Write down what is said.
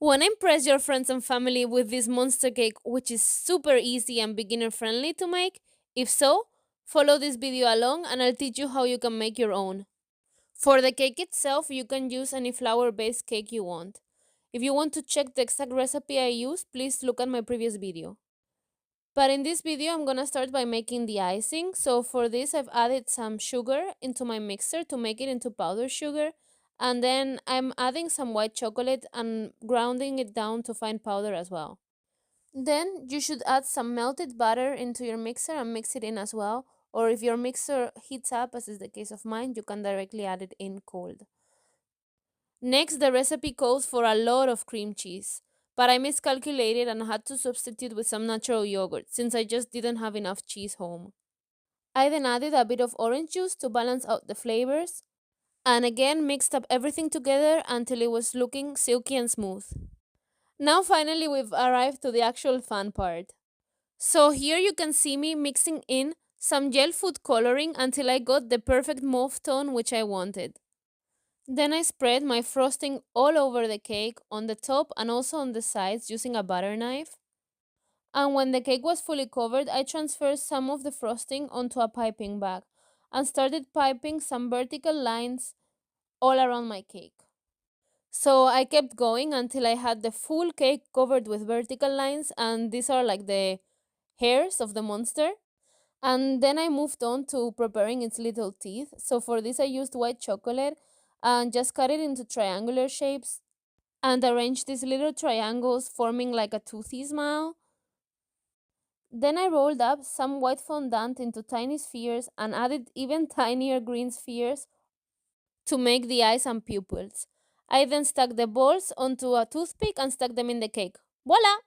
Want to impress your friends and family with this monster cake, which is super easy and beginner friendly to make? If so, follow this video along and I'll teach you how you can make your own. For the cake itself, you can use any flour based cake you want. If you want to check the exact recipe I use, please look at my previous video. But in this video, I'm gonna start by making the icing. So for this, I've added some sugar into my mixer to make it into powdered sugar. And then I'm adding some white chocolate and grounding it down to fine powder as well. Then you should add some melted butter into your mixer and mix it in as well. Or if your mixer heats up, as is the case of mine, you can directly add it in cold. Next, the recipe calls for a lot of cream cheese, but I miscalculated and had to substitute with some natural yogurt since I just didn't have enough cheese home. I then added a bit of orange juice to balance out the flavors, and again mixed up everything together until it was looking silky and smooth. Now finally we've arrived to the actual fun part. So here you can see me mixing in some gel food coloring until I got the perfect mauve tone which I wanted. Then I spread my frosting all over the cake, on the top and also on the sides using a butter knife. And when the cake was fully covered, I transferred some of the frosting onto a piping bag and started piping some vertical lines all around my cake. So I kept going until I had the full cake covered with vertical lines, and these are like the hairs of the monster. And then I moved on to preparing its little teeth. So for this, I used white chocolate and just cut it into triangular shapes and arranged these little triangles forming like a toothy smile. Then I rolled up some white fondant into tiny spheres and added even tinier green spheres to make the eyes and pupils. I then stuck the balls onto a toothpick and stuck them in the cake. Voila!